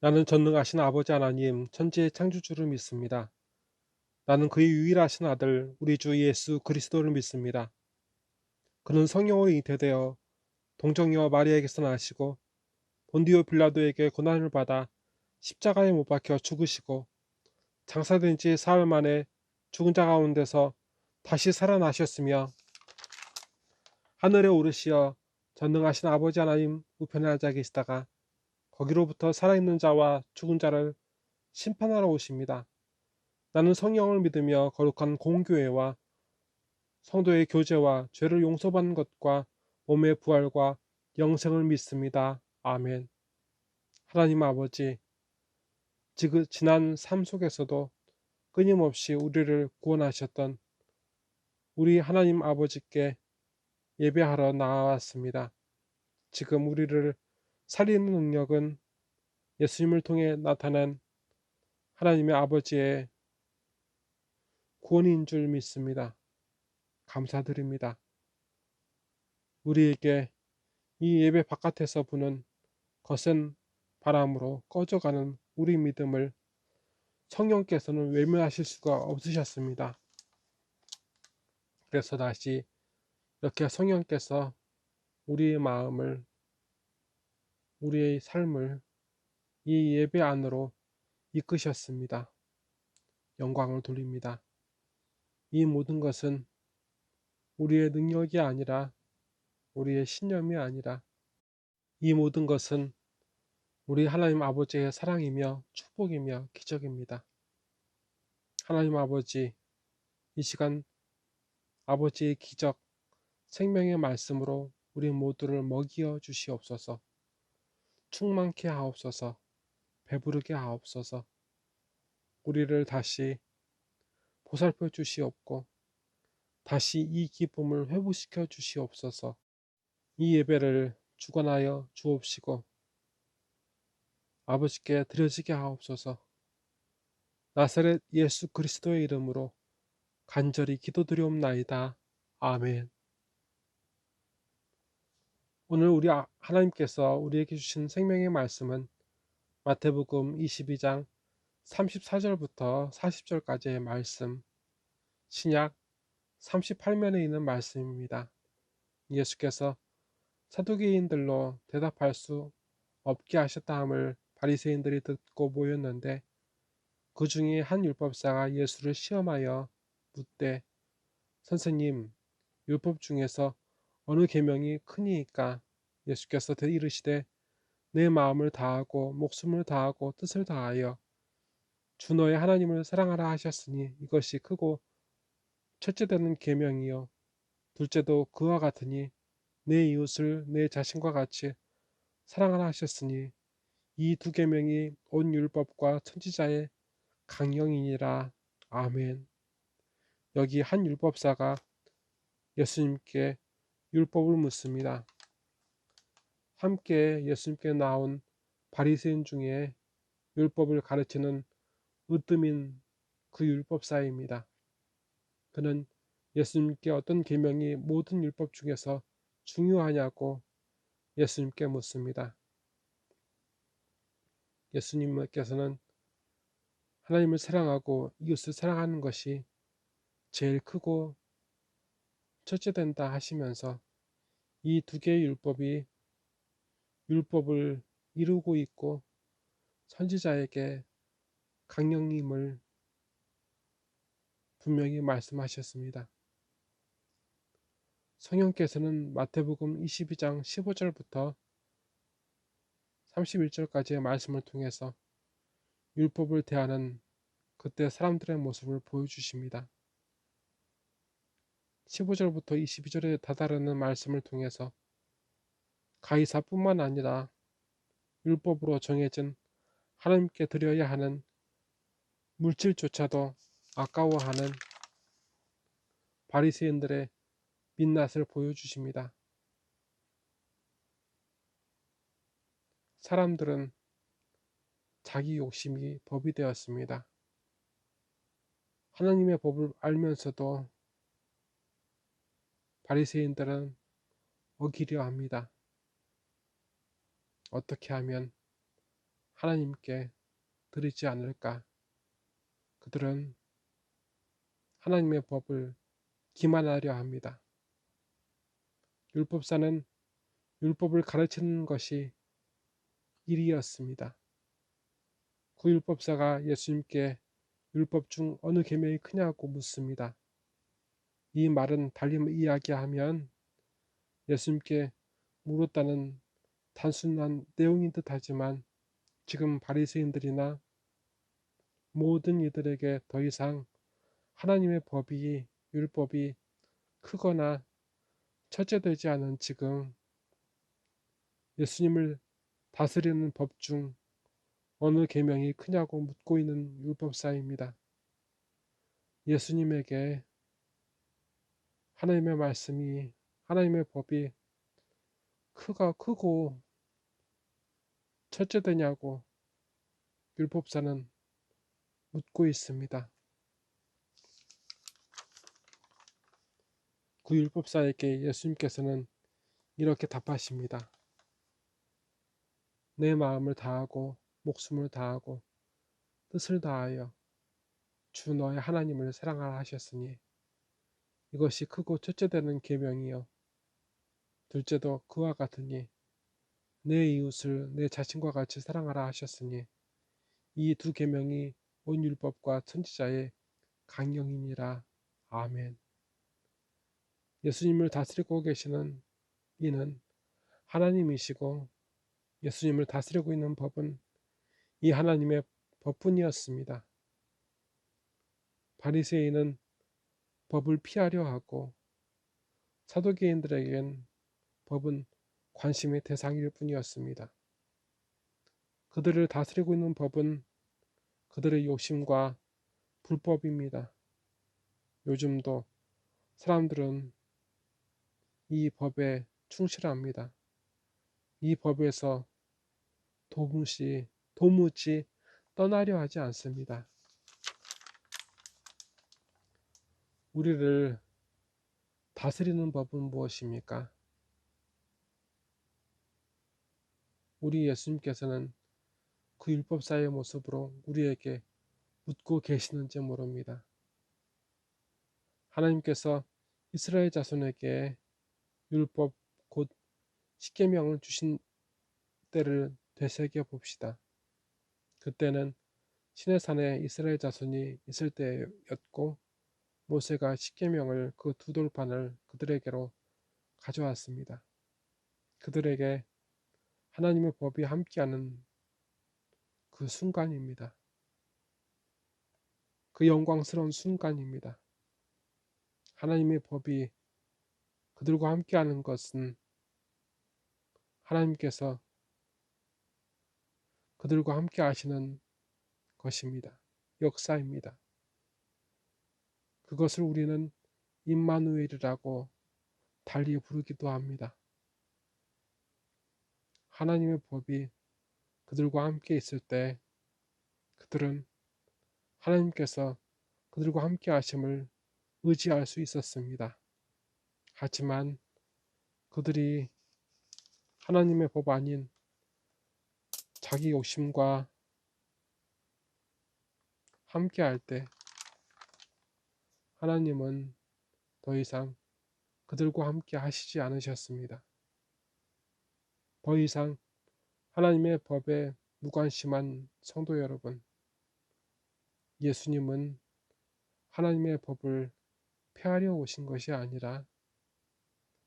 나는 전능하신 아버지 하나님, 천지의 창조주를 믿습니다. 나는 그의 유일하신 아들, 우리 주 예수 그리스도를 믿습니다. 그는 성령으로 잉태되어 동정녀 마리아에게서 나시고 본디오 빌라도에게 고난을 받아 십자가에 못 박혀 죽으시고 장사된 지 사흘 만에 죽은 자 가운데서 다시 살아나셨으며 하늘에 오르시어 전능하신 아버지 하나님 우편에 앉아 계시다가 거기로부터 살아있는 자와 죽은 자를 심판하러 오십니다. 나는 성령을 믿으며 거룩한 공교회와 성도의 교제와 죄를 용서받는 것과 몸의 부활과 영생을 믿습니다. 아멘. 하나님 아버지, 지난 삶 속에서도 끊임없이 우리를 구원하셨던 우리 하나님 아버지께 예배하러 나왔습니다. 지금 우리를 살리는 능력은 예수님을 통해 나타난 하나님의 아버지의 구원인 줄 믿습니다. 감사드립니다. 우리에게 이 예배 바깥에서 부는 거센 바람으로 꺼져가는 우리 믿음을 성령께서는 외면하실 수가 없으셨습니다. 그래서 다시 이렇게 성령께서 우리의 마음을, 우리의 삶을 이 예배 안으로 이끄셨습니다. 영광을 돌립니다. 이 모든 것은 우리의 능력이 아니라, 우리의 신념이 아니라, 이 모든 것은 우리 하나님 아버지의 사랑이며 축복이며 기적입니다. 하나님 아버지, 이 시간 아버지의 기적, 생명의 말씀으로 우리 모두를 먹이어 주시옵소서. 충만케 하옵소서. 배부르게 하옵소서. 우리를 다시 보살펴 주시옵고 다시 이 기쁨을 회복시켜 주시옵소서. 이 예배를 주관하여 주옵시고 아버지께 드려지게 하옵소서. 나사렛 예수 그리스도의 이름으로 간절히 기도드리옵나이다. 아멘. 오늘 우리 하나님께서 우리에게 주신 생명의 말씀은 마태복음 22장 34절부터 40절까지의 말씀, 신약 38면에 있는 말씀입니다. 예수께서 사두개인들로 대답할 수 없게 하셨다 함을 바리새인들이 듣고 모였는데 그 중에 한 율법사가 예수를 시험하여 묻되 선생님, 율법 중에서 어느 계명이 크니이까? 예수께서 이르시되 내 마음을 다하고 목숨을 다하고 뜻을 다하여 주 너의 하나님을 사랑하라 하셨으니 이것이 크고 첫째 되는 계명이요 둘째도 그와 같으니 내 이웃을 내 자신과 같이 사랑하라 하셨으니 이 두 계명이 온 율법과 선지자의 강령이니라. 아멘. 여기 한 율법사가 예수님께 율법을 묻습니다. 함께 예수님께 나온 바리새인 중에 율법을 가르치는 으뜸인 그 율법사입니다. 그는 예수님께 어떤 계명이 모든 율법 중에서 중요하냐고 예수님께 묻습니다. 예수님께서는 하나님을 사랑하고 이웃을 사랑하는 것이 제일 크고 첫째 된다 하시면서 이 두 개의 율법을 이루고 있고 선지자에게 강령임을 분명히 말씀하셨습니다. 성령께서는 마태복음 22장 15절부터 31절까지의 말씀을 통해서 율법을 대하는 그때 사람들의 모습을 보여주십니다. 15절부터 22절에 다다르는 말씀을 통해서 가이사뿐만 아니라 율법으로 정해진 하나님께 드려야 하는 물질조차도 아까워하는 바리새인들의 민낯을 보여주십니다. 사람들은 자기 욕심이 법이 되었습니다. 하나님의 법을 알면서도 바리새인들은 어기려 합니다. 어떻게 하면 하나님께 드리지 않을까? 그들은 하나님의 법을 기만하려 합니다. 율법사는 율법을 가르치는 것이 일이었습니다. 그 율법사가 예수님께 율법 중 어느 계명이 크냐고 묻습니다. 이 말은 달리 이야기하면 예수님께 물었다는 단순한 내용인 듯하지만 지금 바리새인들이나 모든 이들에게 더 이상 하나님의 법이 율법이 크거나 첫째되지 않은 지금 예수님을 다스리는 법 중 어느 계명이 크냐고 묻고 있는 율법사입니다. 예수님에게 하나님의 말씀이 하나님의 법이 크고 첫째되냐고 율법사는 묻고 있습니다. 그 율법사에게 예수님께서는 이렇게 답하십니다. 내 마음을 다하고 목숨을 다하고 뜻을 다하여 주 너의 하나님을 사랑하라 하셨으니 이것이 크고 첫째되는 계명이요 둘째도 그와 같으니 내 이웃을 내 자신과 같이 사랑하라 하셨으니 이 두 계명이 온 율법과 선지자의 강령이니라. 아멘. 예수님을 다스리고 계시는 이는 하나님이시고 예수님을 다스리고 있는 법은 이 하나님의 법뿐이었습니다. 바리새인은 법을 피하려 하고 사두개인들에겐 법은 관심의 대상일 뿐이었습니다. 그들을 다스리고 있는 법은 그들의 욕심과 불법입니다. 요즘도 사람들은 이 법에 충실합니다. 이 법에서 도무지 떠나려 하지 않습니다. 우리를 다스리는 법은 무엇입니까? 우리 예수님께서는 그 율법사의 모습으로 우리에게 묻고 계시는지 모릅니다. 하나님께서 이스라엘 자손에게 율법 곧 십계명을 주신 때를 되새겨 봅시다. 그때는 시내산에 이스라엘 자손이 있을 때였고 모세가 십계명을 그 두 돌판을 그들에게로 가져왔습니다. 그들에게 하나님의 법이 함께하는 그 순간입니다. 그 영광스러운 순간입니다. 하나님의 법이 그들과 함께하는 것은 하나님께서 그들과 함께 하시는 것입니다. 역사입니다. 그것을 우리는 임마누엘이라고 달리 부르기도 합니다. 하나님의 법이 그들과 함께 있을 때 그들은 하나님께서 그들과 함께 하심을 의지할 수 있었습니다. 하지만 그들이 하나님의 법 아닌 자기 욕심과 함께 할 때 하나님은 더 이상 그들과 함께 하시지 않으셨습니다. 더 이상 하나님의 법에 무관심한 성도 여러분, 예수님은 하나님의 법을 폐하려 오신 것이 아니라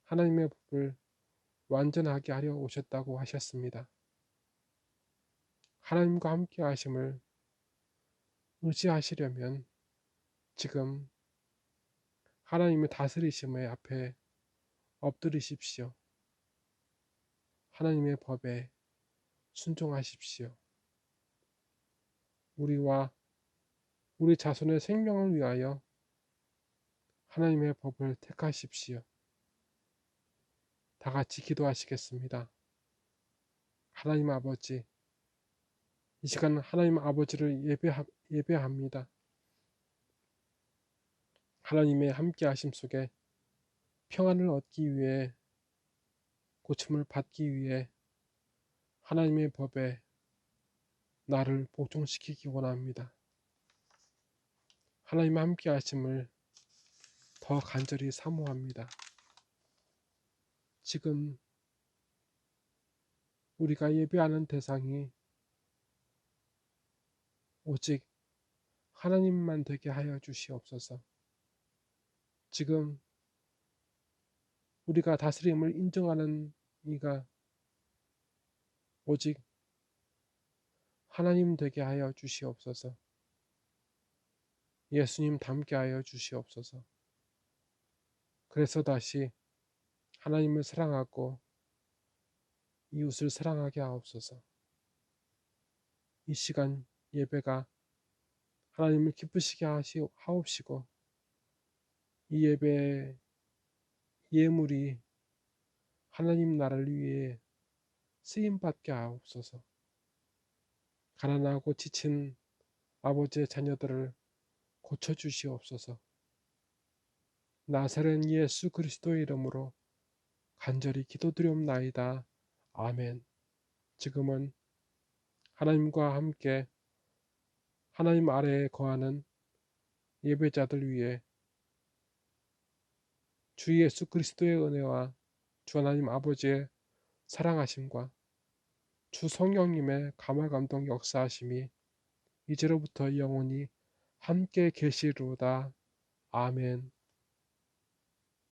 하나님의 법을 완전하게 하려 오셨다고 하셨습니다. 하나님과 함께 하심을 의지하시려면 지금 하나님의 다스리심의 앞에 엎드리십시오. 하나님의 법에 순종하십시오. 우리와 우리 자손의 생명을 위하여 하나님의 법을 택하십시오. 다 같이 기도하시겠습니다. 하나님 아버지, 이 시간 하나님 아버지를 예배합니다. 하나님의 함께 하심 속에 평안을 얻기 위해 고침을 받기 위해 하나님의 법에 나를 복종시키기 원합니다. 하나님 함께 하심을 더 간절히 사모합니다. 지금 우리가 예배하는 대상이 오직 하나님만 되게 하여 주시옵소서. 지금 우리가 다스림을 인정하는 이가 오직 하나님 되게 하여 주시옵소서. 예수님 닮게 하여 주시옵소서. 그래서 다시 하나님을 사랑하고 이웃을 사랑하게 하옵소서. 이 시간 예배가 하나님을 기쁘시게 하옵시고 이 예배 예물이 하나님 나라를 위해 쓰임받게 하옵소서. 가난하고 지친 아버지의 자녀들을 고쳐주시옵소서. 나사렛 예수 그리스도의 이름으로 간절히 기도드리옵나이다. 아멘. 지금은 하나님과 함께 하나님 아래에 거하는 예배자들 위해 주 예수 그리스도의 은혜와 주 하나님 아버지의 사랑하심과 주 성령님의 감화 감동 역사하심이 이제로부터 영원히 함께 계시리로다. 아멘.